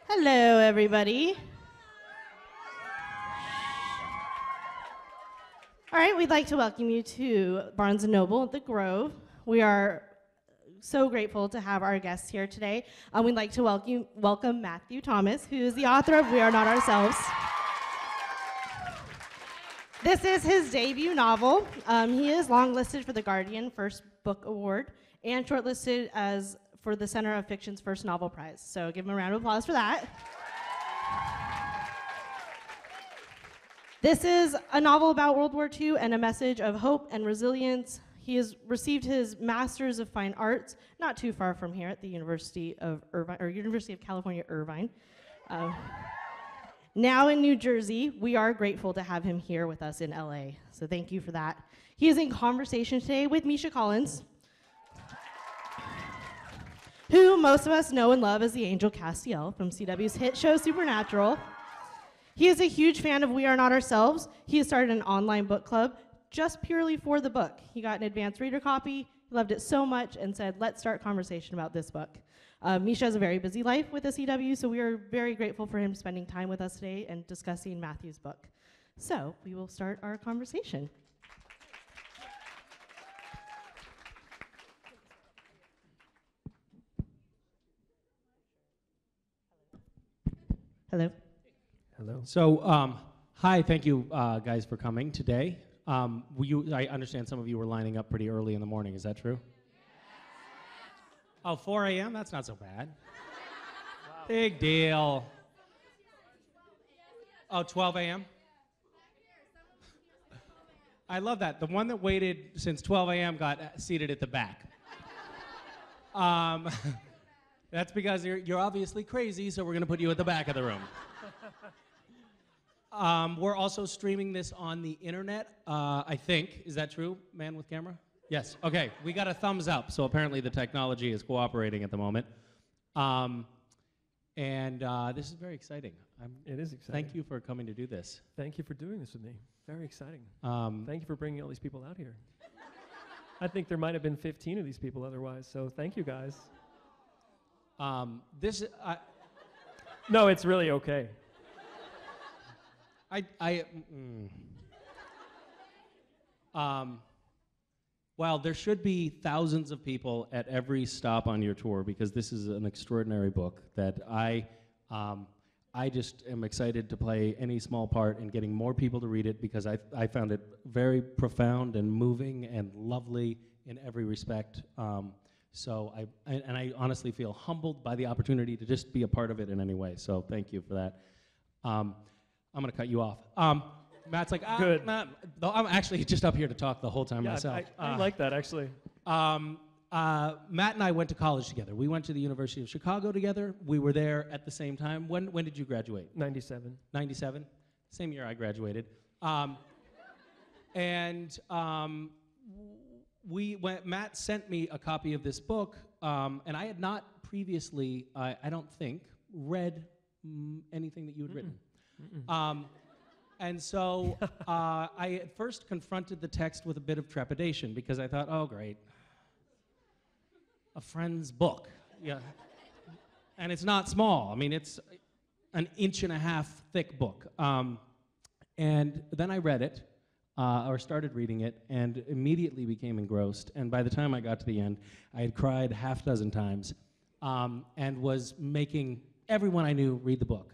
Hello, everybody. All right, we'd like to welcome you to Barnes & Noble at the Grove. We are so grateful to have our guests here today. We'd like to welcome Matthew Thomas, who is the author of We Are Not Ourselves. This is his debut novel. He is longlisted for the Guardian First Book Award and shortlisted for the Center of Fiction's First Novel Prize. So give him a round of applause for that. This is a novel about World War II and a message of hope and resilience. He has received his Master's of Fine Arts not too far from here at the University of Irvine, or University of California, Irvine. Now in New Jersey, we are grateful to have him here with us in LA. So thank you for that. He is in conversation today with Misha Collins, who most of us know and love as the Angel Castiel from CW's hit show Supernatural. He is a huge fan of We Are Not Ourselves. He has started an online book club just purely for the book. He got an advanced reader copy, he loved it so much, and said, let's start conversation about this book. Misha has a very busy life with the CW, so we are very grateful for him spending time with us today and discussing Matthew's book. So we will start our conversation. Hello. Hello. So, hi, thank you guys for coming today. I understand some of you were lining up pretty early in the morning, is that true? Oh, 4 a.m.? That's not so bad. Wow. Big deal. Oh, 12 a.m.? I love that. The one that waited since 12 a.m. got seated at the back. That's because you're obviously crazy, so we're going to put you at the back of the room. We're also streaming this on the internet, I think. Is that true, man with camera? Yes, okay. We got a thumbs up, so apparently the technology is cooperating at the moment. This is very exciting. It is exciting. Thank you for coming to do this. Thank you for doing this with me. Very exciting. Thank you for bringing all these people out here. I think there might have been 15 of these people otherwise, so thank you guys. No, it's really okay. Well, there should be thousands of people at every stop on your tour because this is an extraordinary book that I just am excited to play any small part in getting more people to read it because I found it very profound and moving and lovely in every respect. I honestly feel humbled by the opportunity to just be a part of it in any way. So thank you for that. I'm going to cut you off. Matt's like, good. Matt, I'm actually just up here to talk the whole time myself. I like that, actually. Matt and I went to college together. We went to the University of Chicago together. We were there at the same time. When did you graduate? 97. 97? Same year I graduated. Matt sent me a copy of this book, and I had not previously, I don't think, read anything that you had written. And so I at first confronted the text with a bit of trepidation because I thought, oh, great. A friend's book. Yeah. And it's not small. I mean, it's an 1.5 inch thick book. And then I read it, or started reading it, and immediately became engrossed. And by the time I got to the end, I had cried 6 times and was making everyone I knew read the book.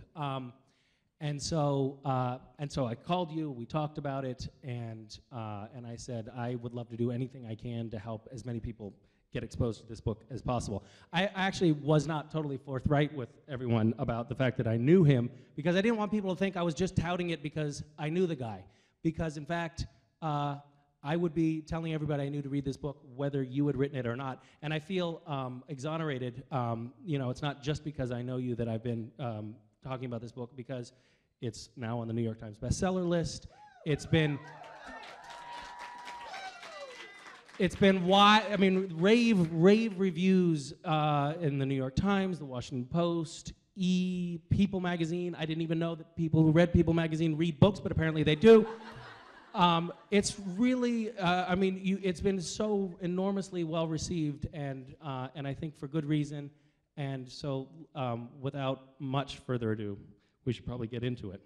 And so I called you, we talked about it, and I said I would love to do anything I can to help as many people get exposed to this book as possible. I actually was not totally forthright with everyone about the fact that I knew him because I didn't want people to think I was just touting it because I knew the guy. Because in fact, I would be telling everybody I knew to read this book whether you had written it or not. And I feel exonerated. It's not just because I know you that I've been talking about this book because it's now on the New York Times bestseller list. It's been rave reviews in the New York Times, the Washington Post, People magazine. I didn't even know that people who read People magazine read books, but apparently they do. It's really, it's been so enormously well received, and I think for good reason. And so without much further ado, we should probably get into it.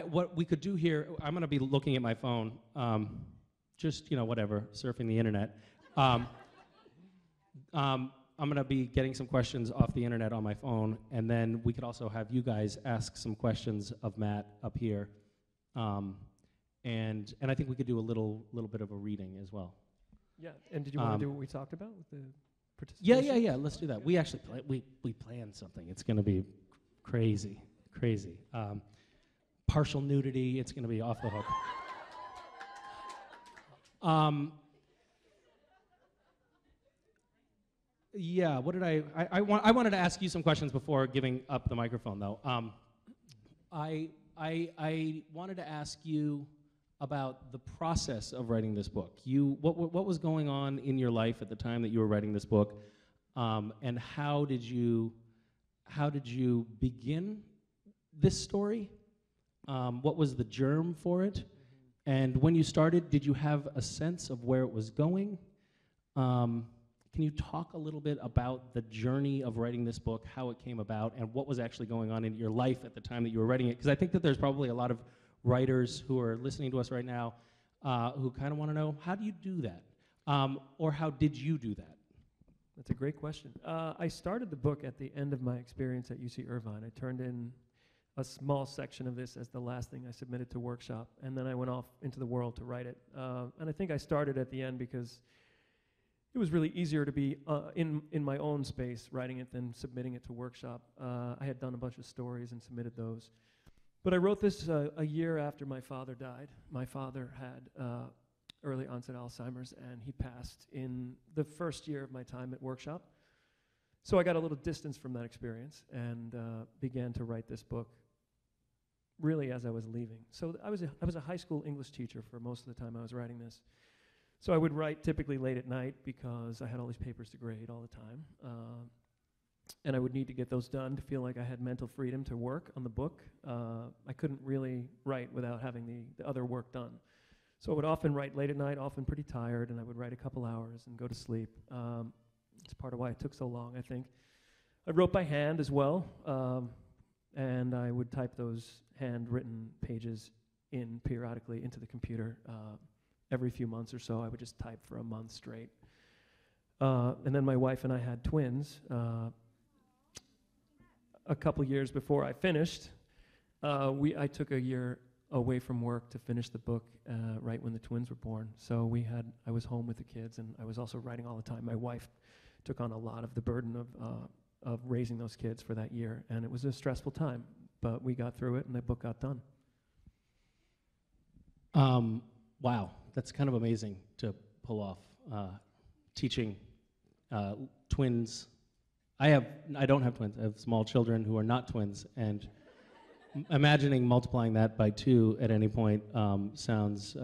What we could do here, I'm going to be looking at my phone, just, whatever, surfing the internet. I'm going to be getting some questions off the internet on my phone, and then we could also have you guys ask some questions of Matt up here. And I think we could do a little bit of a reading as well. Yeah, and did you want to do what we talked about with the participation? Yeah, let's do that. We actually we planned something. It's going to be crazy. Partial nudity, it's going to be off the hook. Yeah, what did I wanted to ask you some questions before giving up the microphone, though. I wanted to ask you about the process of writing this book. What was going on in your life at the time that you were writing this book, and how did you begin this story? What was the germ for it? And when you started, did you have a sense of where it was going? Can you talk a little bit about the journey of writing this book, how it came about, and what was actually going on in your life at the time that you were writing it? Because I think that there's probably a lot of writers who are listening to us right now who kind of want to know, how do you do that? Or how did you do that? That's a great question. I started the book at the end of my experience at UC Irvine. I turned in a small section of this as the last thing I submitted to workshop, and then I went off into the world to write it. And I think I started at the end because it was really easier to be in my own space writing it than submitting it to workshop. I had done a bunch of stories and submitted those. But I wrote this a year after my father died. My father had early onset Alzheimer's, and he passed in the first year of my time at workshop. So I got a little distance from that experience and began to write this book really as I was leaving. So I was a high school English teacher for most of the time I was writing this. So I would write typically late at night because I had all these papers to grade all the time. And I would need to get those done to feel like I had mental freedom to work on the book. I couldn't really write without having the other work done. So I would often write late at night, often pretty tired, and I would write a couple hours and go to sleep. It's part of why it took so long, I think. I wrote by hand as well, and I would type those handwritten pages in periodically into the computer. Every few months or so, I would just type for a month straight. And then my wife and I had twins. A couple years before I finished, I took a year away from work to finish the book right when the twins were born. So I was home with the kids, and I was also writing all the time. My wife took on a lot of the burden of raising those kids for that year, and it was a stressful time, but we got through it, and the book got done. Wow, that's kind of amazing to pull off, teaching twins. I don't have twins. I have small children who are not twins, and imagining multiplying that by 2 at any point sounds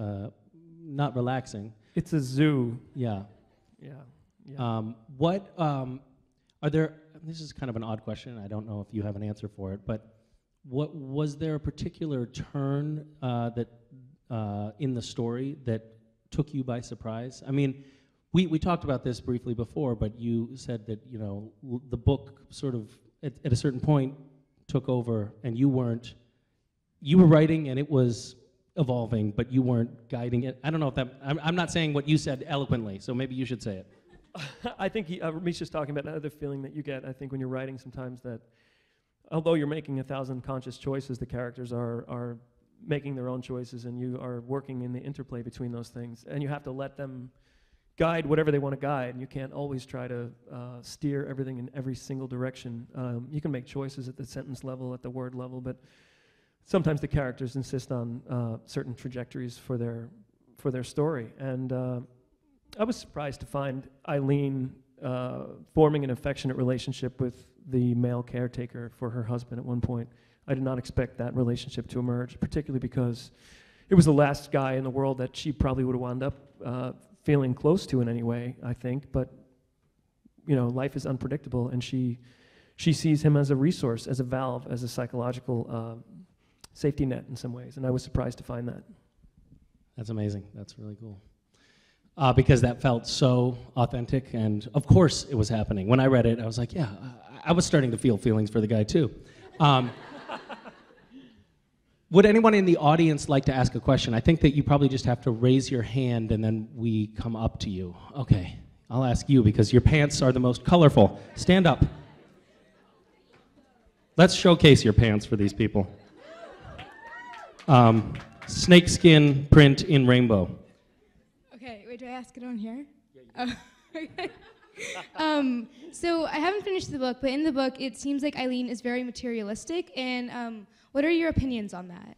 not relaxing. It's a zoo. Yeah. Yeah. What are there? This is kind of an odd question. I don't know if you have an answer for it, but what was there a particular turn that in the story that took you by surprise? I mean, we talked about this briefly before, but you said that the book sort of at a certain point took over, and you were writing and it was evolving, but you weren't guiding it. I don't know if that, I'm not saying what you said eloquently, so maybe you should say it. I think Misha's talking about another feeling that you get, I think, when you're writing sometimes, that although you're making 1,000 conscious choices, the characters are making their own choices, and you are working in the interplay between those things, and you have to let them guide whatever they want to guide, and you can't always try to steer everything in every single direction. You can make choices at the sentence level, at the word level, but sometimes the characters insist on certain trajectories for their story. And I was surprised to find Eileen forming an affectionate relationship with the male caretaker for her husband at one point. I did not expect that relationship to emerge, particularly because it was the last guy in the world that she probably would have wound up feeling close to in any way, I think. But life is unpredictable, and she sees him as a resource, as a valve, as a psychological safety net in some ways, and I was surprised to find that. That's amazing. That's really cool. because that felt so authentic, and of course it was happening. When I read it, I was like, yeah, I was starting to feel feelings for the guy too. Would anyone in the audience like to ask a question? I think that you probably just have to raise your hand and then we come up to you. Okay, I'll ask you because your pants are the most colorful. Stand up. Let's showcase your pants for these people. Snakeskin print in rainbow. Okay, wait, do I ask it on here? Oh, okay. So I haven't finished the book, but in the book, it seems like Eileen is very materialistic, and what are your opinions on that?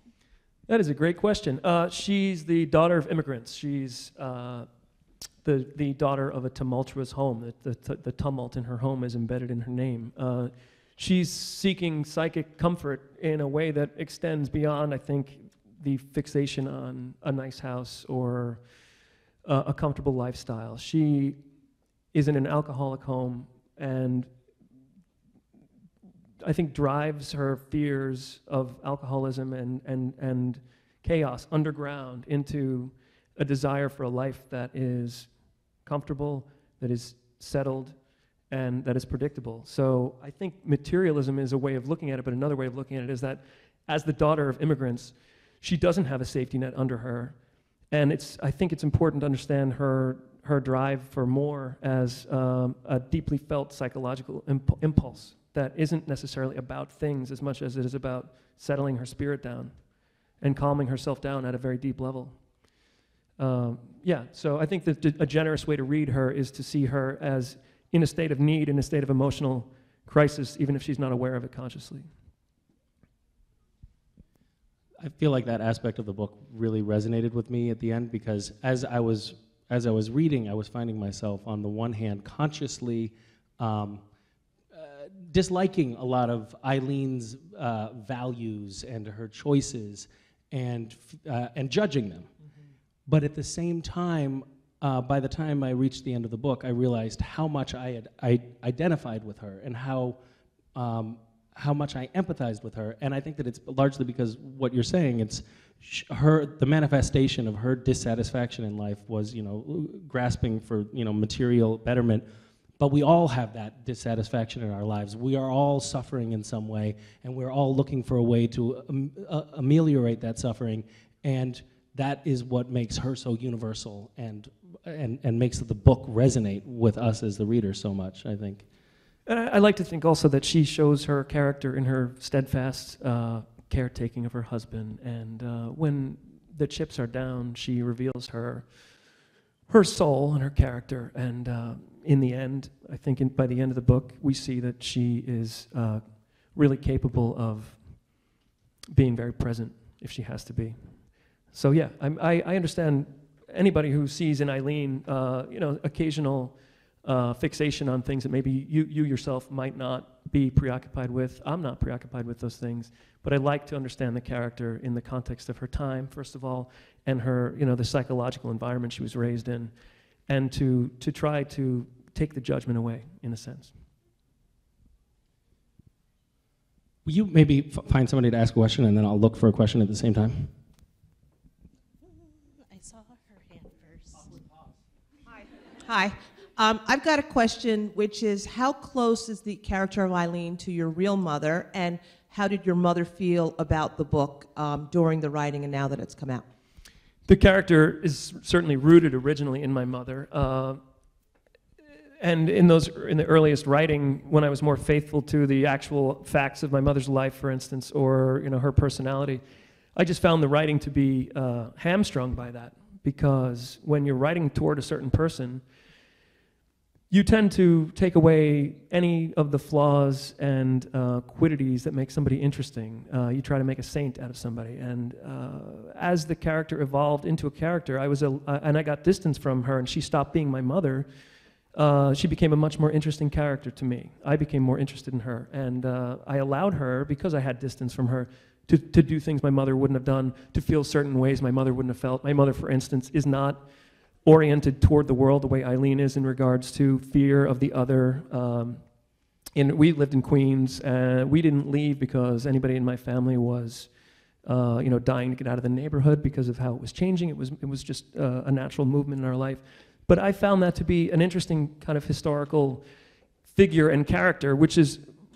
That is a great question. She's the daughter of immigrants. She's the daughter of a tumultuous home. The tumult in her home is embedded in her name. She's seeking psychic comfort in a way that extends beyond, I think, the fixation on a nice house or a comfortable lifestyle. She is in an alcoholic home and I think drives her fears of alcoholism and chaos underground into a desire for a life that is comfortable, that is settled, and that is predictable. So I think materialism is a way of looking at it, but another way of looking at it is that as the daughter of immigrants, she doesn't have a safety net under her. And I think it's important to understand her drive for more as a deeply felt psychological impulse that isn't necessarily about things as much as it is about settling her spirit down and calming herself down at a very deep level. So I think that a generous way to read her is to see her as in a state of need, in a state of emotional crisis, even if she's not aware of it consciously. I feel like that aspect of the book really resonated with me at the end because as I was reading, I was finding myself on the one hand consciously disliking a lot of Eileen's values and her choices and judging them. Mm-hmm. But at the same time, by the time I reached the end of the book, I realized how much I identified with her and how much I empathized with her. And I think that it's largely because what you're saying, it's the manifestation of her dissatisfaction in life was, grasping for, material betterment. But we all have that dissatisfaction in our lives. We are all suffering in some way, and we're all looking for a way to ameliorate that suffering. And that is what makes her so universal and makes the book resonate with us as the reader so much, I think. And I like to think also that she shows her character in her steadfast caretaking of her husband. And when the chips are down, she reveals her soul and her character. And in the end, I think by the end of the book, we see that she is really capable of being very present if she has to be. So yeah, I understand anybody who sees in Eileen, occasional fixation on things that maybe you yourself might not be preoccupied with. I'm not preoccupied with those things, but I like to understand the character in the context of her time, first of all, and her, the psychological environment she was raised in, and to try to take the judgment away, in a sense. Will you maybe find somebody to ask a question, and then I'll look for a question at the same time? I saw her hand first. Hi. I've got a question, which is how close is the character of Eileen to your real mother, and how did your mother feel about the book during the writing and now that it's come out? The character is certainly rooted originally in my mother. And in the earliest writing, when I was more faithful to the actual facts of my mother's life, for instance, or her personality, I just found the writing to be hamstrung by that. Because when you're writing toward a certain person, you tend to take away any of the flaws and quiddities that make somebody interesting. You try to make a saint out of somebody. And as the character evolved into a character, and I got distance from her, and she stopped being my mother. She became a much more interesting character to me. I became more interested in her, and I allowed her, because I had distance from her, to do things my mother wouldn't have done, to feel certain ways my mother wouldn't have felt. My mother, for instance, is not oriented toward the world the way Eileen is in regards to fear of the other. We lived in Queens, and we didn't leave because anybody in my family was dying to get out of the neighborhood because of how it was changing. It was just a natural movement in our life. But I found that to be an interesting kind of historical figure and character, which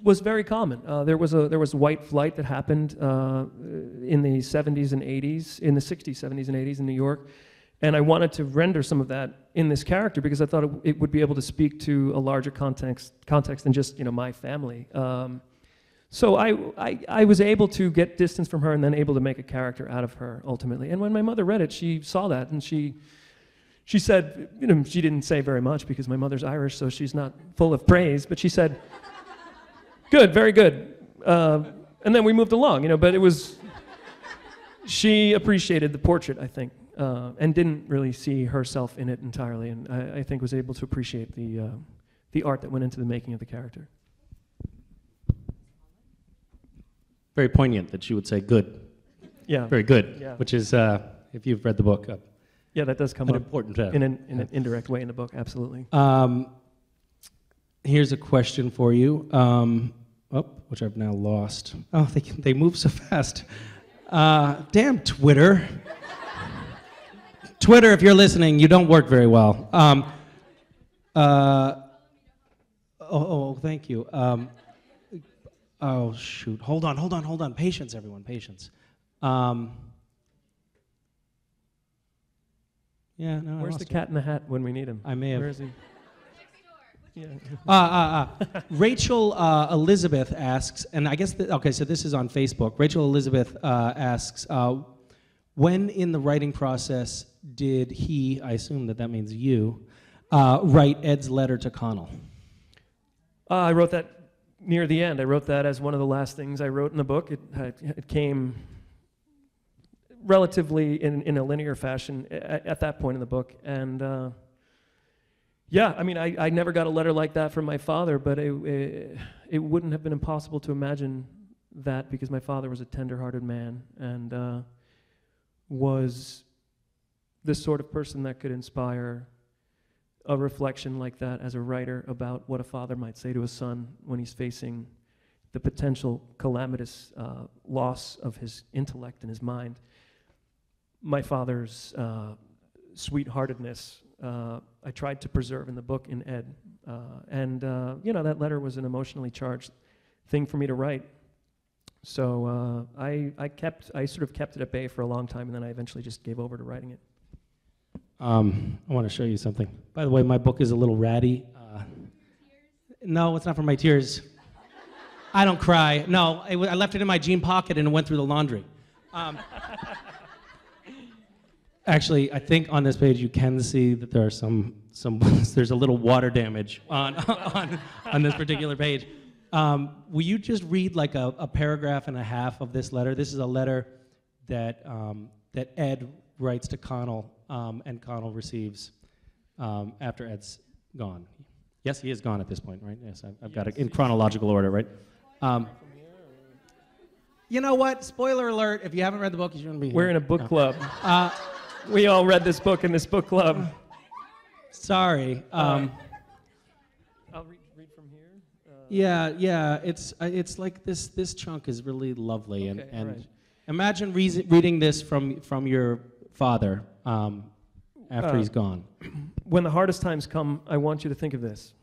was very common. There was white flight that happened in the 70s and 80s, in the 60s, 70s, and 80s in New York. And I wanted to render some of that in this character because I thought it would be able to speak to a larger context than just my family. So I was able to get distance from her and then able to make a character out of her ultimately. And when my mother read it, she saw that and she said, she didn't say very much because my mother's Irish, so she's not full of praise, but she said, "Good, very good." And then we moved along, but she appreciated the portrait, I think. And didn't really see herself in it entirely, and I think was able to appreciate the art that went into the making of the character. Very poignant that she would say good. Yeah. Very good, Yeah. which is, if you've read the book, yeah, that does come an up important in an indirect way in the book, absolutely. Here's a question for you, which I've now lost. Oh, they move so fast. Damn Twitter. Twitter, if you're listening, you don't work very well. Thank you. Oh, shoot. Hold on. Patience, everyone, patience. Where's the cat in the hat when we need him? I may have. Where is he? Yeah. Rachel Elizabeth asks, and I guess, so this is on Facebook. Rachel Elizabeth asks, when in the writing process did he, I assume that means you, write Ed's letter to Connell? I wrote that near the end. I wrote that as one of the last things I wrote in the book. It came relatively in a linear fashion at that point in the book. And I never got a letter like that from my father, but it wouldn't have been impossible to imagine that because my father was a tender-hearted man and was the sort of person that could inspire a reflection like that as a writer about what a father might say to a son when he's facing the potential calamitous loss of his intellect and his mind. My father's sweetheartedness I tried to preserve in the book in Ed. That letter was an emotionally charged thing for me to write. So I sort of kept it at bay for a long time, and then I eventually just gave over to writing it. I want to show you something. By the way, my book is a little ratty. No, it's not for my tears. I don't cry. No, I left it in my jean pocket and it went through the laundry. Actually, I think on this page you can see that there are some there's a little water damage on this particular page. Will you just read like a paragraph and a half of this letter? This is a letter that Ed writes to Connell, and Connell receives after Ed's gone. Yes, he is gone at this point, right? Yes, I've got it in chronological order, right? You know what? Spoiler alert, if you haven't read the book, you shouldn't be here. We're in a book club. We all read this book in this book club. Sorry. I'll read from here. Yeah. It's like this chunk is really lovely, Okay, and right. Imagine reading this from your father after he's gone. When the hardest times come, I want you to think of this.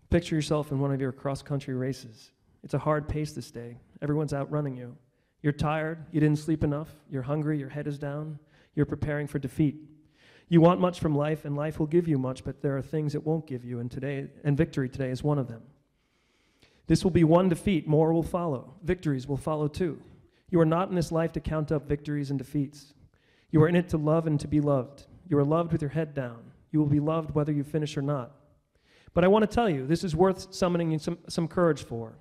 Picture yourself in one of your cross-country races. It's a hard pace this day. Everyone's outrunning you. You're tired, you didn't sleep enough, you're hungry, your head is down, you're preparing for defeat. You want much from life, and life will give you much, but there are things it won't give you, and victory today is one of them. This will be one defeat, more will follow. Victories will follow too. You are not in this life to count up victories and defeats. You are in it to love and to be loved. You are loved with your head down. You will be loved whether you finish or not. But I want to tell you, this is worth summoning some courage for.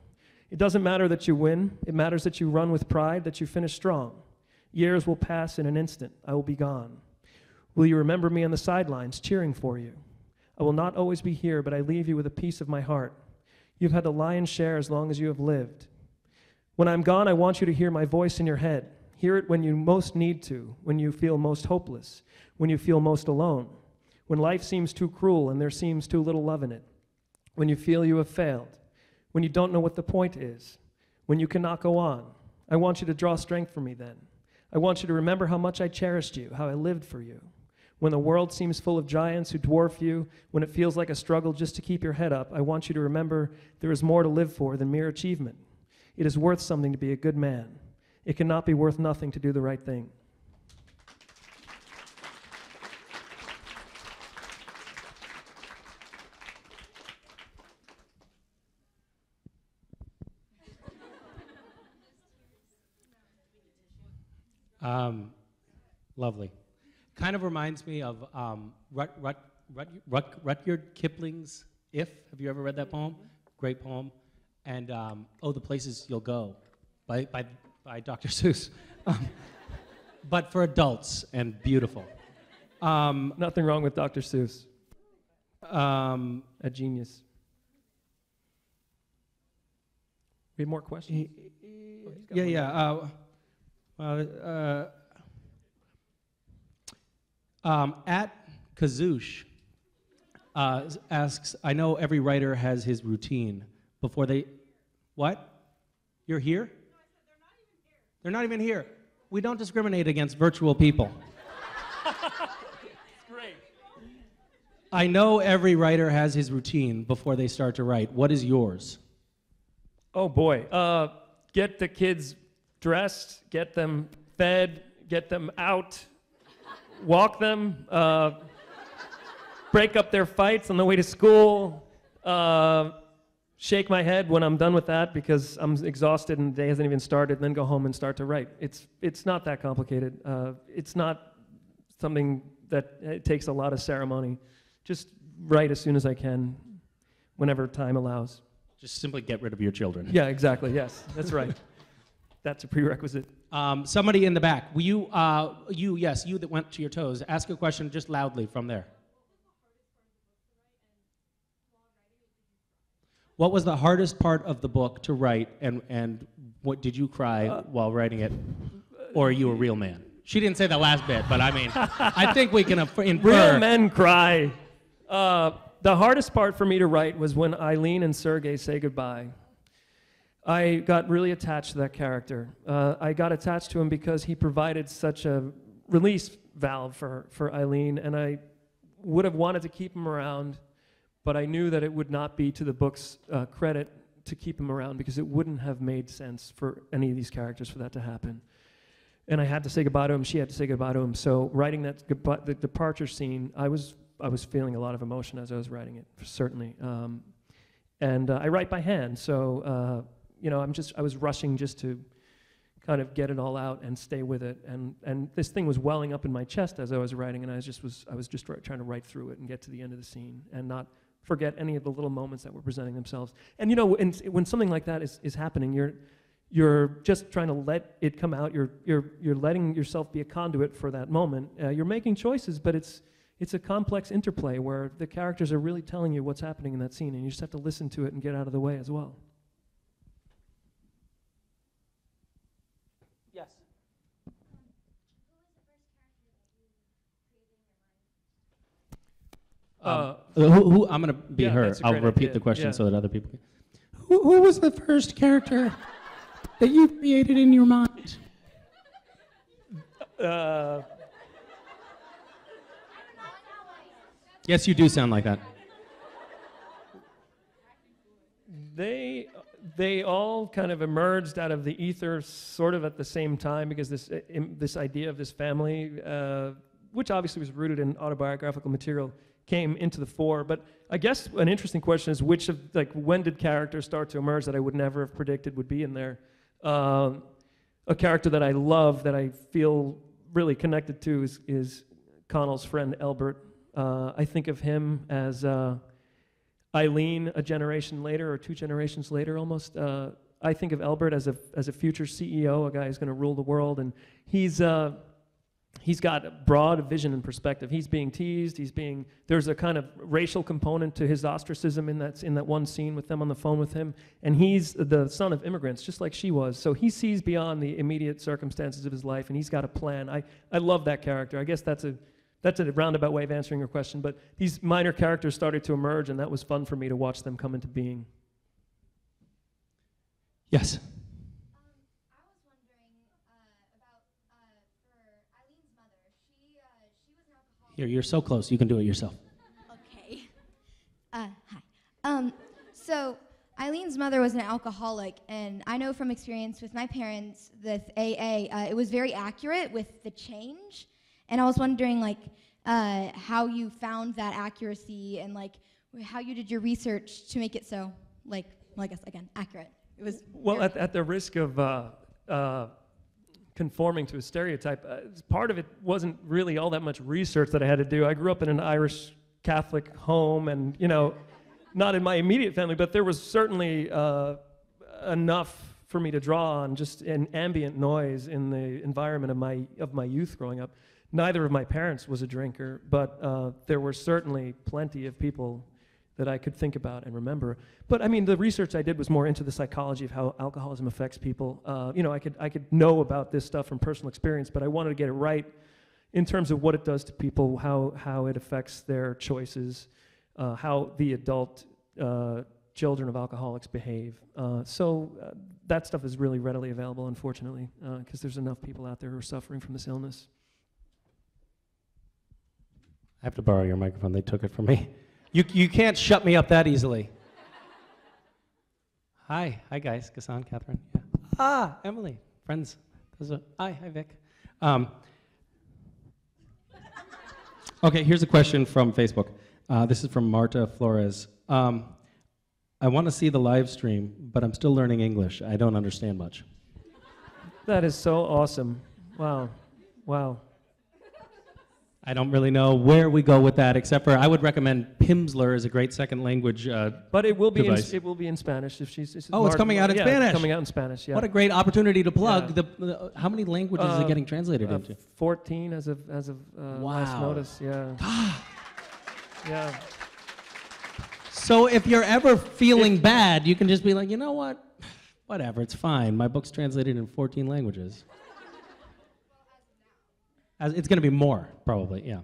It doesn't matter that you win. It matters that you run with pride, that you finish strong. Years will pass in an instant. I will be gone. Will you remember me on the sidelines cheering for you? I will not always be here, but I leave you with a piece of my heart. You've had the lion's share as long as you have lived. When I'm gone, I want you to hear my voice in your head. Hear it when you most need to, when you feel most hopeless, when you feel most alone, when life seems too cruel and there seems too little love in it, when you feel you have failed, when you don't know what the point is, when you cannot go on. I want you to draw strength from me then. I want you to remember how much I cherished you, how I lived for you. When the world seems full of giants who dwarf you, when it feels like a struggle just to keep your head up, I want you to remember there is more to live for than mere achievement. It is worth something to be a good man. It cannot be worth nothing to do the right thing. Lovely. Kind of reminds me of Rudyard Kipling's If. Have you ever read that poem? Great poem. And Oh, the Places You'll Go by Dr. Seuss. But for adults and beautiful. Nothing wrong with Dr. Seuss. A genius. We have more questions? At Kazoosh asks, I know every writer has his routine before they... What? You're here? No, I said they're not even here. We don't discriminate against virtual people. Great. I know every writer has his routine before they start to write. What is yours? Oh boy. Get the kids dressed, get them fed, get them out, walk them, break up their fights on the way to school, shake my head when I'm done with that because I'm exhausted and the day hasn't even started, and then go home and start to write. It's not that complicated. It's not something that it takes a lot of ceremony. Just write as soon as I can, whenever time allows. Just simply get rid of your children. Yeah, exactly. Yes, that's right. That's a prerequisite. Somebody in the back. Will you, you that went to your toes, ask a question just loudly from there. What was the hardest part of the book to write, and what did you cry while writing it, or are you a real man? She didn't say the last bit, but I mean, I think we can infer. Real men cry. The hardest part for me to write was when Eileen and Sergei say goodbye. I got really attached to that character. I got attached to him because he provided such a release valve for Eileen, and I would have wanted to keep him around, but I knew that it would not be to the book's credit to keep him around because it wouldn't have made sense for any of these characters for that to happen. And I had to say goodbye to him. She had to say goodbye to him. So writing that the departure scene, I was feeling a lot of emotion as I was writing it, certainly. And I write by hand, so you know, I was rushing just to kind of get it all out and stay with it. And this thing was welling up in my chest as I was writing, and I was just trying to write through it and get to the end of the scene and not forget any of the little moments that were presenting themselves. And you know, when something like that is happening, you're just trying to let it come out. You're letting yourself be a conduit for that moment. You're making choices, but it's a complex interplay where the characters are really telling you what's happening in that scene, and you just have to listen to it and get out of the way as well. Yes. I'm going to be her. I'll repeat the question so that other people can. Who was the first character that you created in your mind? Yes, you do sound like that. They all kind of emerged out of the ether sort of at the same time because this idea of this family, which obviously was rooted in autobiographical material, came into the fore. But I guess an interesting question is when did characters start to emerge that I would never have predicted would be in there? A character that I love, that I feel really connected to is Connell's friend Albert. I think of him as Eileen a generation later, or 2 generations later almost. I think of Albert as a future CEO, a guy who's going to rule the world, and he's got a broad vision and perspective. He's being teased. There's a kind of racial component to his ostracism in that one scene with them on the phone with him, and he's the son of immigrants, just like she was. So he sees beyond the immediate circumstances of his life, and he's got a plan. I love that character. I guess that's a roundabout way of answering your question, but these minor characters started to emerge, and that was fun for me to watch them come into being. Yes. I was wondering about Here, you're so close. You can do it yourself. Okay. Hi. So Eileen's mother was an alcoholic, and I know from experience with my parents with AA, it was very accurate with the change. And I was wondering, like, how you found that accuracy, and like how you did your research to make it so, like, well, I guess again, accurate. It was well at the risk of conforming to a stereotype. Part of it wasn't really all that much research that I had to do. I grew up in an Irish Catholic home, and not in my immediate family, but there was certainly enough for me to draw on just an ambient noise in the environment of my youth growing up. Neither of my parents was a drinker, but there were certainly plenty of people that I could think about and remember. But I mean, the research I did was more into the psychology of how alcoholism affects people. I could know about this stuff from personal experience, but I wanted to get it right in terms of what it does to people, how it affects their choices, how the adult children of alcoholics behave. So that stuff is really readily available, unfortunately, because there's enough people out there who are suffering from this illness. I have to borrow your microphone. They took it from me. You can't shut me up that easily. Hi guys, Gassan, Catherine. Yeah. Emily, friends. Hi Vic. Okay, here's a question from Facebook. This is from Marta Flores. I want to see the live stream, but I'm still learning English. I don't understand much. That is so awesome. Wow. I don't really know where we go with that, except for I would recommend Pimsleur as a great second language But it will be device. in Spanish if she's. Oh, it's coming out in Spanish. Spanish. It's coming out in Spanish. Yeah. What a great opportunity to plug. How many languages is it getting translated into? 14 as of last notice. Yeah. Yeah. So if you're ever feeling bad, you can just be like, you know what? Whatever, it's fine. My book's translated in 14 languages. It's going to be more, probably, yeah.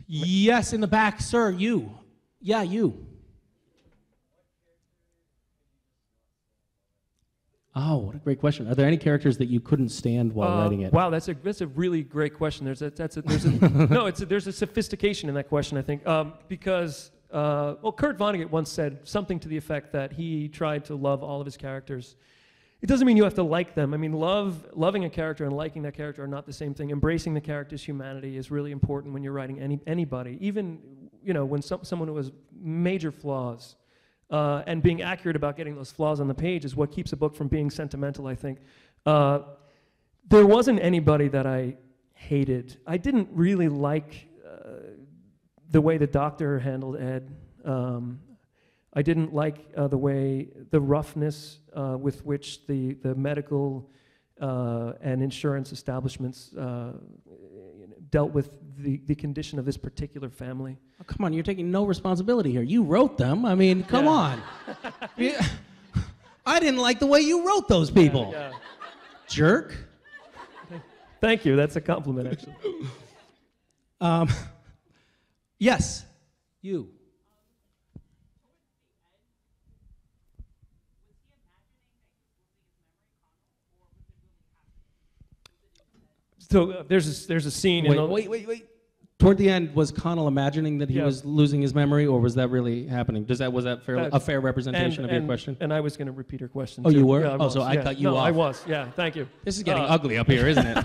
Yes, in the back, sir, you. Yeah, you. Oh, what a great question. Are there any characters that you couldn't stand while writing it? Wow, that's a really great question. There's a sophistication in that question, I think, because Kurt Vonnegut once said something to the effect that he tried to love all of his characters. It doesn't mean you have to like them. I mean, loving a character and liking that character are not the same thing. Embracing the character's humanity is really important when you're writing anybody, even when someone who has major flaws. And being accurate about getting those flaws on the page is what keeps a book from being sentimental, I think. There wasn't anybody that I hated. I didn't really like the way the doctor handled Ed. I didn't like the roughness with which the medical and insurance establishments dealt with the condition of this particular family. Oh, come on, you're taking no responsibility here. You wrote them. I mean, come on. I didn't like the way you wrote those people. Yeah. Jerk. Thank you. That's a compliment, actually. Yes, you. So there's a scene. Wait. Toward the end, was Connell imagining that he was losing his memory, or was that really happening? Was that a fair representation of your question? And I was going to repeat her question. Oh, too. you were? Yeah, I cut you off. I was. Yeah, thank you. This is getting ugly up here, isn't it?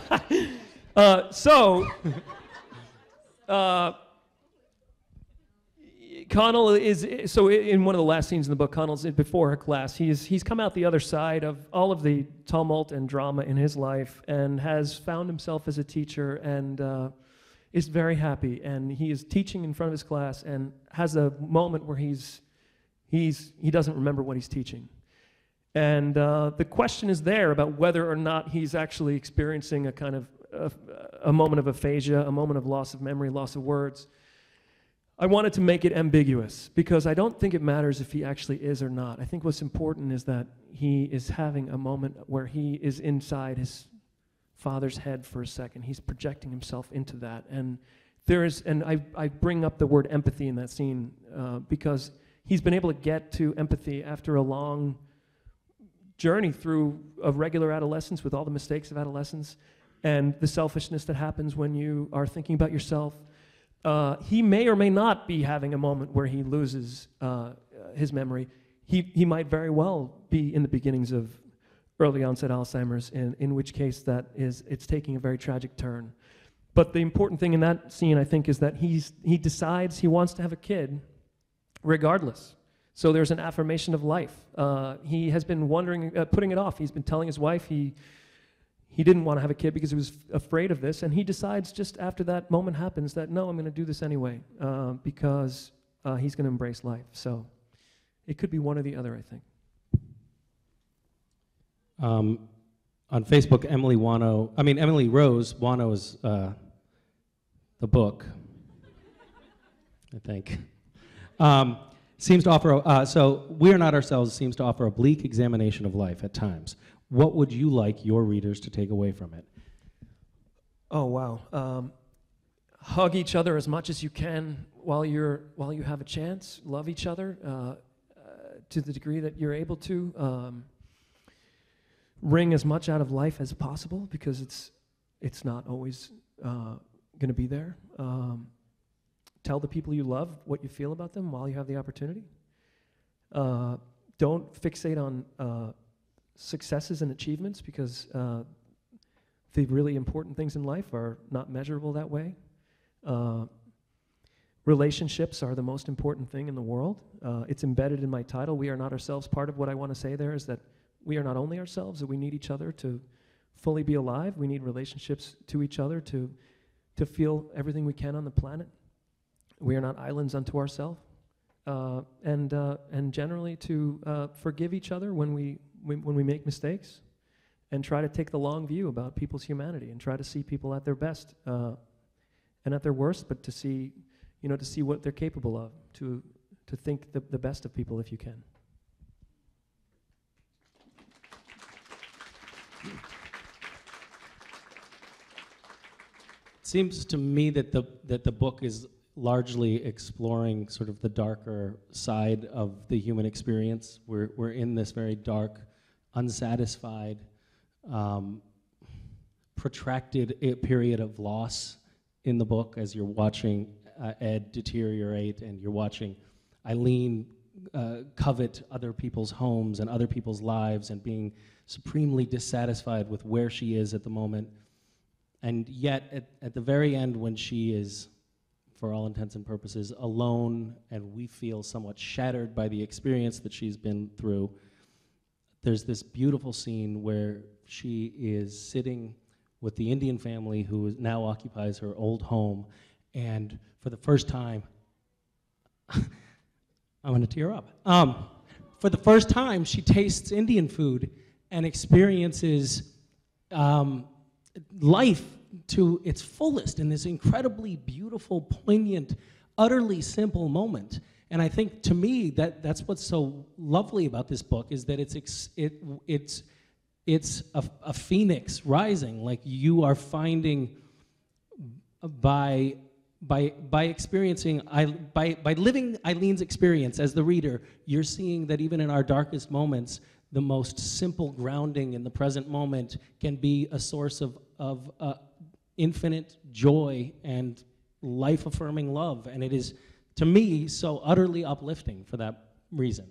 Connell is in one of the last scenes in the book. Connell's before her class. He's come out the other side of all of the tumult and drama in his life, and has found himself as a teacher, and is very happy. And he is teaching in front of his class, and has a moment where he doesn't remember what he's teaching, and the question is there about whether or not he's actually experiencing a kind of a moment of aphasia, a moment of loss of memory, loss of words. I wanted to make it ambiguous because I don't think it matters if he actually is or not. I think what's important is that he is having a moment where he is inside his father's head for a second. He's projecting himself into that. And I bring up the word empathy in that scene because he's been able to get to empathy after a long journey through a regular adolescence with all the mistakes of adolescence. and the selfishness that happens when you are thinking about yourself. He may or may not be having a moment where he loses his memory. He might very well be in the beginnings of early onset Alzheimer's, in which case it's taking a very tragic turn. But the important thing in that scene, I think, is that he decides he wants to have a kid regardless. So there's an affirmation of life. He has been putting it off. He's been telling his wife he didn't want to have a kid because he was afraid of this, and he decides just after that moment happens that, no, I'm going to do this anyway, because he's going to embrace life. So it could be one or the other, I think. On Facebook, Emily Rose Wano is the book, I think. Seems to offer, so We Are Not Ourselves seems to offer a bleak examination of life at times. What would you like your readers to take away from it? Oh, wow. Hug each other as much as you can while you have a chance. Love each other to the degree that you're able to. Wring as much out of life as possible, because it's not always going to be there. Tell the people you love what you feel about them while you have the opportunity. Don't fixate on successes and achievements, because the really important things in life are not measurable that way. Relationships are the most important thing in the world. It's embedded in my title, We Are Not Ourselves. Part of what I want to say there is that we are not only ourselves, that we need each other to fully be alive. We need relationships to each other to feel everything we can on the planet. We are not islands unto ourselves. And generally to forgive each other when we make mistakes, and try to take the long view about people's humanity, and try to see people at their best and at their worst, but to see what they're capable of, to think the best of people if you can. It seems to me that the book is largely exploring sort of the darker side of the human experience. We're in this very dark, unsatisfied, protracted period of loss in the book, as you're watching Ed deteriorate, and you're watching Eileen covet other people's homes and other people's lives, and being supremely dissatisfied with where she is at the moment. And yet, at the very end, when she is, for all intents and purposes, alone, and we feel somewhat shattered by the experience that she's been through, there's this beautiful scene where she is sitting with the Indian family who now occupies her old home, and for the first time, I'm going to tear up. For the first time, she tastes Indian food and experiences life to its fullest in this incredibly beautiful, poignant, utterly simple moment. And I think, to me, that's what's so lovely about this book, is that it's a phoenix rising. Like, you are finding by experiencing, by living Eileen's experience as the reader, you're seeing that even in our darkest moments, the most simple grounding in the present moment can be a source of infinite joy and life-affirming love. And it is, to me, so utterly uplifting for that reason.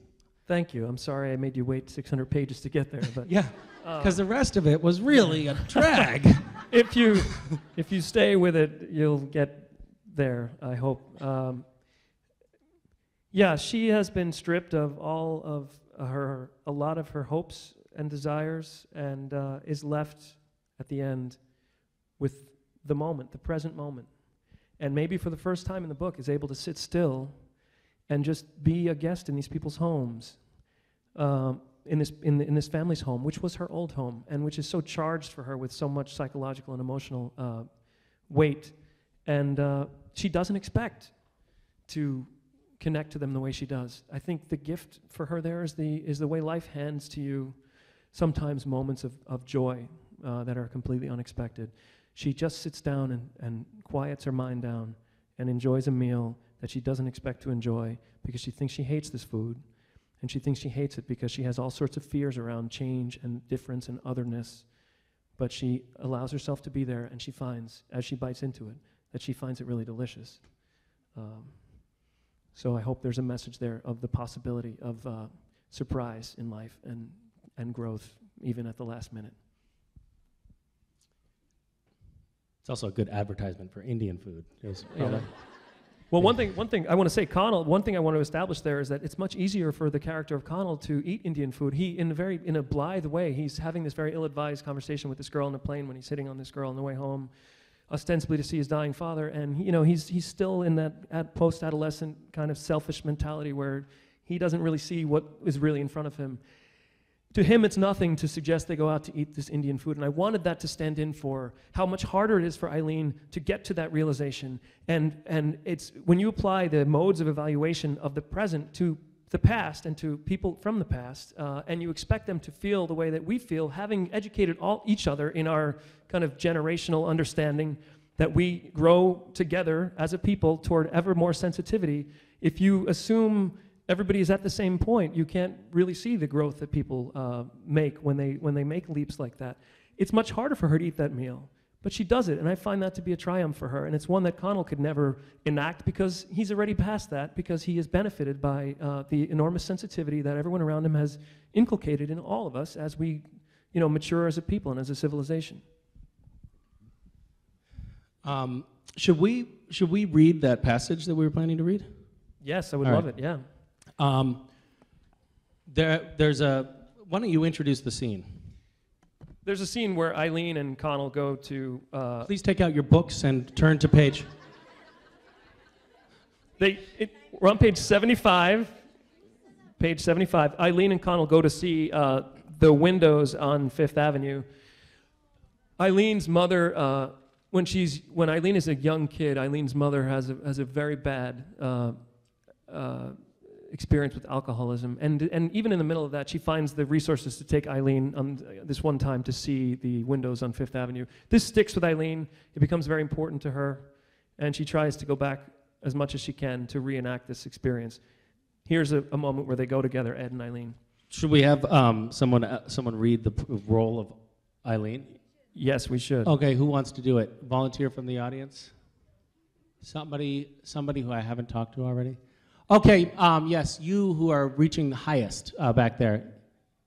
Thank you. I'm sorry I made you wait 600 pages to get there, but yeah, because the rest of it was really a drag. If you stay with it, you'll get there, I hope. Yeah, she has been stripped of all of a lot of her hopes and desires, and is left at the end with the moment, the present moment. And maybe for the first time in the book is able to sit still and just be a guest in these people's homes, in this family's home, which was her old home, and which is so charged for her with so much psychological and emotional weight. And she doesn't expect to connect to them the way she does. I think the gift for her there is the way life hands to you sometimes moments of joy that are completely unexpected. She just sits down and quiets her mind down and enjoys a meal that she doesn't expect to enjoy, because she thinks she hates this food, and she thinks she hates it because she has all sorts of fears around change and difference and otherness. but she allows herself to be there, and she finds, as she bites into it, that she finds it really delicious. So I hope there's a message there of the possibility of surprise in life and growth, even at the last minute. It's also a good advertisement for Indian food. Yeah. Well, one thing I want to say, Connell, one thing I want to establish there is that it's much easier for the character of Connell to eat Indian food. He, in a blithe way, he's having this very ill-advised conversation with this girl on the plane when he's hitting on this girl on the way home, ostensibly to see his dying father, and he's still in that post-adolescent kind of selfish mentality where he doesn't really see what is really in front of him. To him, it's nothing to suggest they go out to eat this Indian food, and I wanted that to stand in for how much harder it is for Eileen to get to that realization. And it's when you apply the modes of evaluation of the present to the past and to people from the past, and you expect them to feel the way that we feel, having educated each other in our kind of generational understanding that we grow together as a people toward ever more sensitivity. If you assume everybody is at the same point, you can't really see the growth that people make when they make leaps like that. It's much harder for her to eat that meal, but she does it, and I find that to be a triumph for her, and it's one that Connell could never enact because he's already past that, because he is benefited by the enormous sensitivity that everyone around him has inculcated in all of us as we mature as a people and as a civilization. Should we read that passage that we were planning to read? Yes, I would love it, yeah. Why don't you introduce the scene? There's a scene where Eileen and Connell go to... Please take out your books and turn to page... We're on page 75. Page 75. Eileen and Connell go to see the windows on Fifth Avenue. Eileen's mother... When Eileen is a young kid, Eileen's mother has a very bad experience with alcoholism, and even in the middle of that, she finds the resources to take Eileen on this one time to see the windows on Fifth Avenue. This sticks with Eileen. It becomes very important to her, and she tries to go back as much as she can to reenact this experience. Here's a moment where they go together, Ed and Eileen. Should we have someone read the role of Eileen? Yes, we should. Okay, who wants to do it? Volunteer from the audience? Somebody who I haven't talked to already? Okay, yes, you who are reaching the highest back there.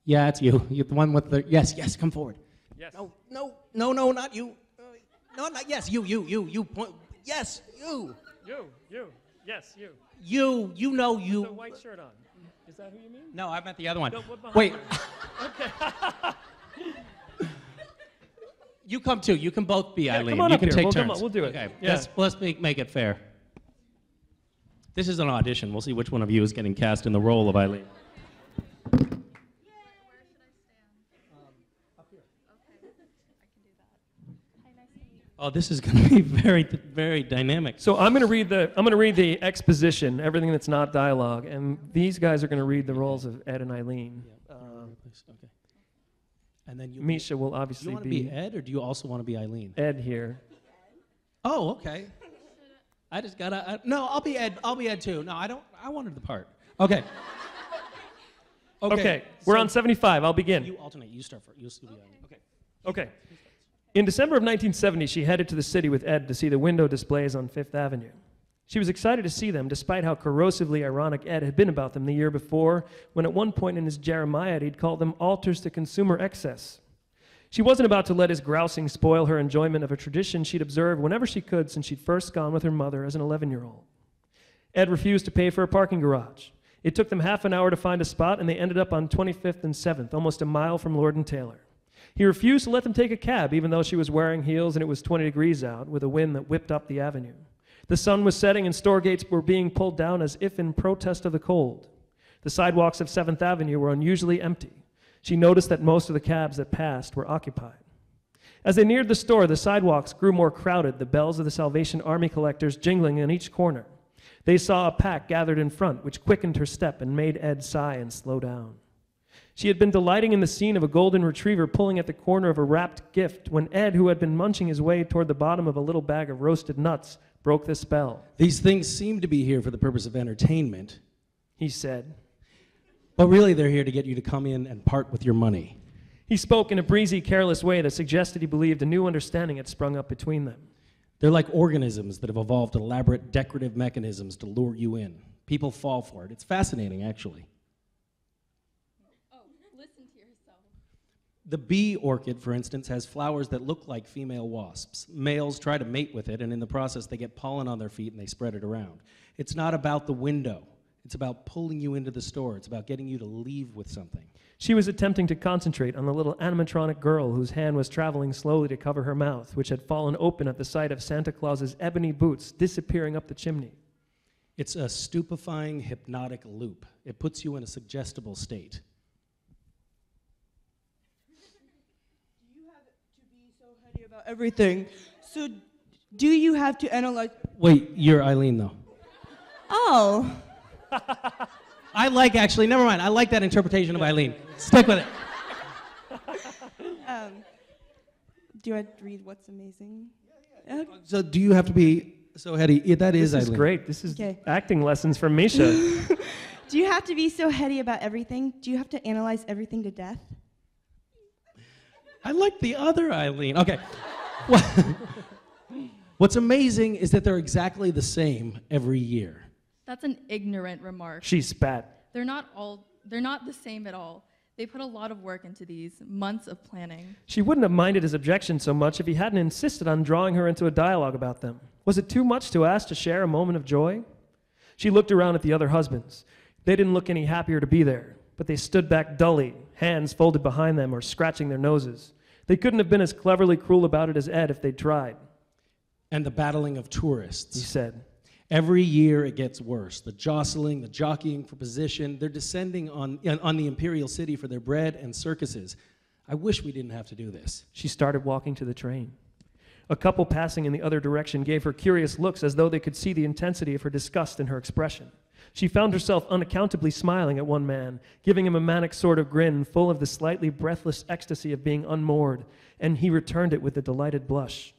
Yeah, it's you. You're the one with the, yes, come forward. Yes. No, not you. No, not, yes, you, yes, you. You, yes, you. You know you. With the white shirt on. Is that who you mean? No, I meant the other one. No, what behind Wait. her? Okay. You come too. You can both be Eileen. Come on you up can here. take We'll turns. we'll do it. Okay. Yeah. Let's make it fair. This is an audition. We'll see which one of you is getting cast in the role of Eileen. Oh, this is going to be very, very dynamic. So I'm going to read the exposition, everything that's not dialogue, and these guys are going to read the roles of Ed and Eileen. Okay. And then Misha will obviously you want to be Ed, or do you also want to be Eileen? Ed here. Oh, okay. I just gotta. No, I'll be Ed. I'll be Ed too. No, I don't. I wanted the part. Okay. Okay. We're on 75. I'll begin. You alternate. You start first. You'll be Eileen. Okay. Okay. In December of 1970, she headed to the city with Ed to see the window displays on Fifth Avenue. She was excited to see them, despite how corrosively ironic Ed had been about them the year before, when at one point in his Jeremiah he'd called them altars to consumer excess. She wasn't about to let his grousing spoil her enjoyment of a tradition she'd observed whenever she could since she'd first gone with her mother as an 11-year-old. Ed refused to pay for a parking garage. It took them half an hour to find a spot, and they ended up on 25th and 7th, almost a mile from Lord and Taylor. He refused to let them take a cab, even though she was wearing heels and it was 20 degrees out, with a wind that whipped up the avenue. The sun was setting and store gates were being pulled down as if in protest of the cold. The sidewalks of 7th Avenue were unusually empty. She noticed that most of the cabs that passed were occupied. As they neared the store, the sidewalks grew more crowded, the bells of the Salvation Army collectors jingling in each corner. They saw a pack gathered in front, which quickened her step and made Ed sigh and slow down. She had been delighting in the scene of a golden retriever pulling at the corner of a wrapped gift when Ed, who had been munching his way toward the bottom of a little bag of roasted nuts, broke the spell. These things seem to be here for the purpose of entertainment, he said. But really they're here to get you to come in and part with your money. He spoke in a breezy, careless way that suggested he believed a new understanding had sprung up between them. They're like organisms that have evolved elaborate decorative mechanisms to lure you in. People fall for it. It's fascinating, actually. Oh, listen to yourself. The bee orchid, for instance, has flowers that look like female wasps. Males try to mate with it, and in the process, they get pollen on their feet and they spread it around. It's not about the window. It's about pulling you into the store. It's about getting you to leave with something. She was attempting to concentrate on the little animatronic girl whose hand was traveling slowly to cover her mouth, which had fallen open at the sight of Santa Claus's ebony boots disappearing up the chimney. It's a stupefying hypnotic loop. It puts you in a suggestible state. You have to be so heady about everything. So do you have to analyze? Wait, you're Eileen, though. Oh. Actually, never mind. I like that interpretation of Eileen. Stick with it. Do I read what's amazing? Yeah. So do you have to be so heady? Yeah, that is This is Eileen. great. This is Okay. acting lessons from Misha. Do you have to be so heady about everything? Do you have to analyze everything to death? I like the other Eileen. Okay. What's amazing is that they're exactly the same every year. That's an ignorant remark. She spat. They're not the same at all. They put a lot of work into these, months of planning. She wouldn't have minded his objection so much if he hadn't insisted on drawing her into a dialogue about them. Was it too much to ask to share a moment of joy? She looked around at the other husbands. They didn't look any happier to be there, but they stood back dully, hands folded behind them or scratching their noses. They couldn't have been as cleverly cruel about it as Ed if they'd tried. And the battling of tourists. He said. Every year it gets worse. The jostling, the jockeying for position, they're descending on the imperial city for their bread and circuses. I wish we didn't have to do this. She started walking to the train. A couple passing in the other direction gave her curious looks as though they could see the intensity of her disgust in her expression. She found herself unaccountably smiling at one man, giving him a manic sort of grin full of the slightly breathless ecstasy of being unmoored, and he returned it with a delighted blush.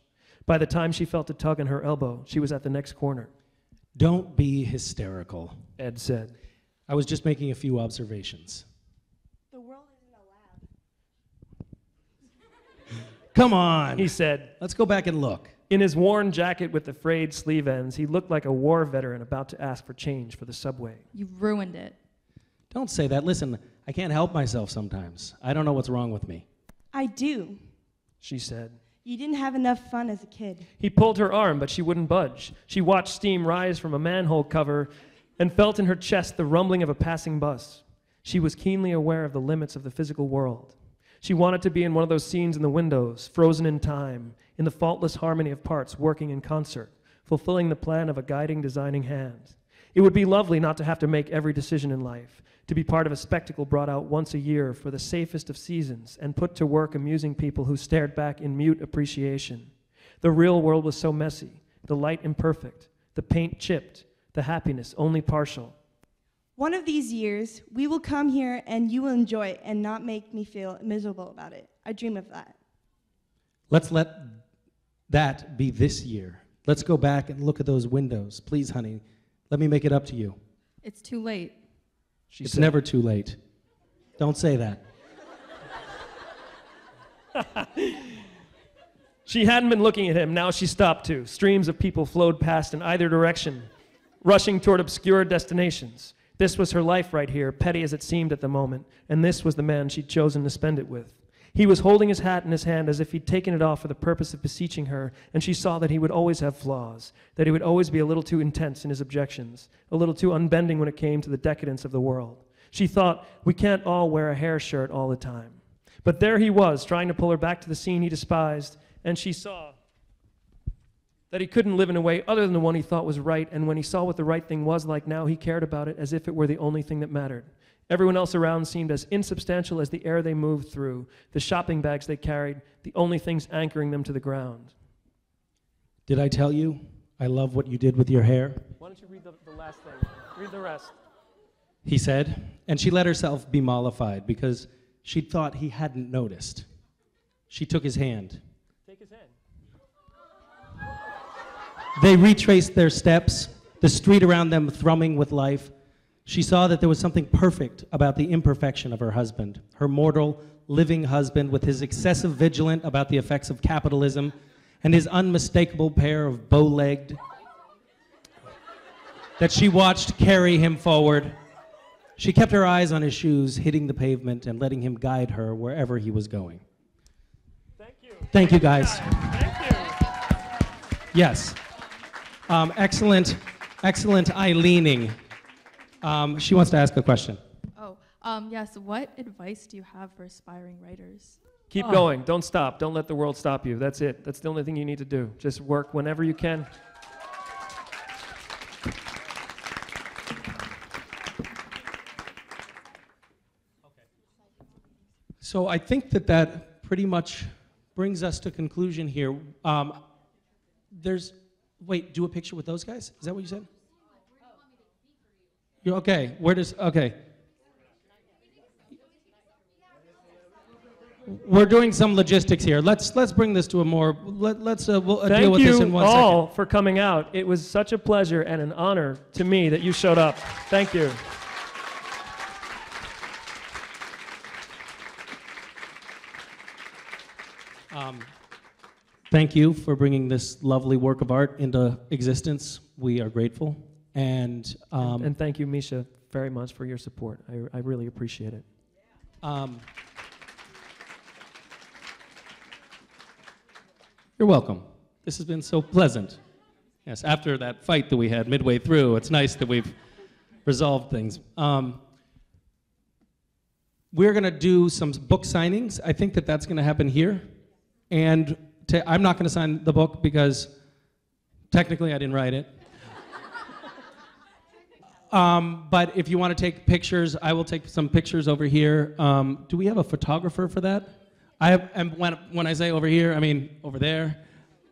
By the time she felt a tug on her elbow, she was at the next corner. Don't be hysterical, Ed said. I was just making a few observations. The world isn't a lab. Come on, He said. let's go back and look. In his worn jacket with the frayed sleeve ends, he looked like a war veteran about to ask for change for the subway. You ruined it. Don't say that. Listen, I can't help myself sometimes. I don't know what's wrong with me. I do. She said. You didn't have enough fun as a kid. He pulled her arm, but she wouldn't budge. She watched steam rise from a manhole cover and felt in her chest the rumbling of a passing bus. She was keenly aware of the limits of the physical world. She wanted to be in one of those scenes in the windows, frozen in time, in the faultless harmony of parts working in concert, fulfilling the plan of a guiding, designing hand. It would be lovely not to have to make every decision in life, to be part of a spectacle brought out once a year for the safest of seasons and put to work amusing people who stared back in mute appreciation. The real world was so messy, the light imperfect, the paint chipped, the happiness only partial. One of these years, we will come here and you will enjoy it and not make me feel miserable about it. I dream of that. Let's let that be this year. Let's go back and look at those windows. Please, honey, let me make it up to you. It's too late. It's never too late. Don't say that. She hadn't been looking at him. Now she stopped too. Streams of people flowed past in either direction, rushing toward obscure destinations. This was her life right here, petty as it seemed at the moment, and this was the man she'd chosen to spend it with. He was holding his hat in his hand as if he'd taken it off for the purpose of beseeching her, and she saw that he would always have flaws, that he would always be a little too intense in his objections, a little too unbending when it came to the decadence of the world. She thought, we can't all wear a hair shirt all the time. But there he was, trying to pull her back to the scene he despised, and she saw that he couldn't live in a way other than the one he thought was right, and when he saw what the right thing was like now, he cared about it as if it were the only thing that mattered. Everyone else around seemed as insubstantial as the air they moved through, the shopping bags they carried, the only things anchoring them to the ground. Did I tell you I love what you did with your hair? Why don't you read the last thing? Read the rest. He said, and she let herself be mollified because she'd thought he hadn't noticed. She took his hand. Take his hand. They retraced their steps, the street around them thrumming with life. She saw that there was something perfect about the imperfection of her husband, her mortal, living husband with his excessive vigilance about the effects of capitalism and his unmistakable pair of bow-legged that she watched carry him forward. She kept her eyes on his shoes, hitting the pavement and letting him guide her wherever he was going. Thank you. Thank you, guys. Thank you. Yes. Excellent Eileening. She wants to ask a question. Oh, yes. What advice do you have for aspiring writers? Keep going. Don't stop. Don't let the world stop you. That's it. That's the only thing you need to do. Just work whenever you can. So I think that pretty much brings us to conclusion here. Wait, do a picture with those guys? Is that what you said? You're okay. Okay. We're doing some logistics here. Let's bring this to a more, we'll deal with this in 1 second. Thank you all for coming out. It was such a pleasure and an honor to me that you showed up. Thank you. Thank you for bringing this lovely work of art into existence. We are grateful. And thank you, Misha, very much for your support. I really appreciate it. You're welcome. This has been so pleasant. Yes, after that fight that we had midway through, it's nice that we've resolved things. We're going to do some book signings. I think that's going to happen here. And I'm not going to sign the book because technically I didn't write it. But if you want to take pictures, I will take some pictures over here. Do we have a photographer for that? And when I say over here, I mean over there.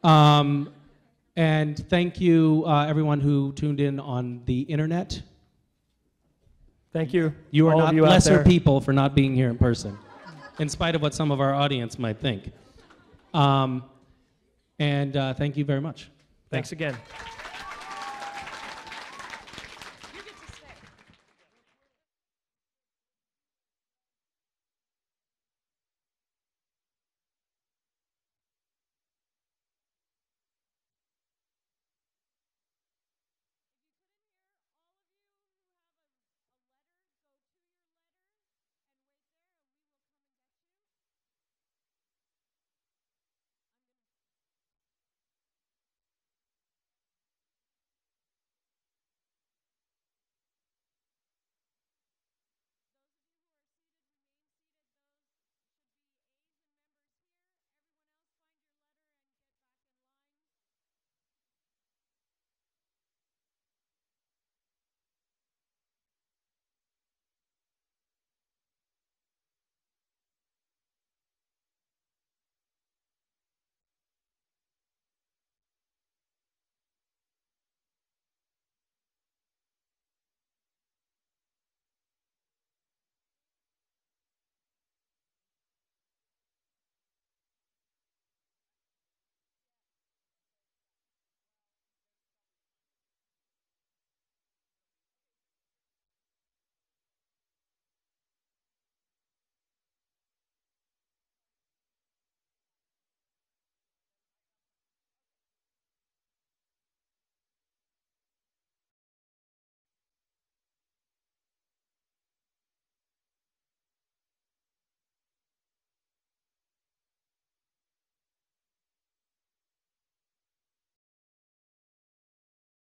And thank you, everyone who tuned in on the internet. Thank you. You are all not of you out lesser there. people for not being here in person, in spite of what some of our audience might think. And thank you very much. Thanks again.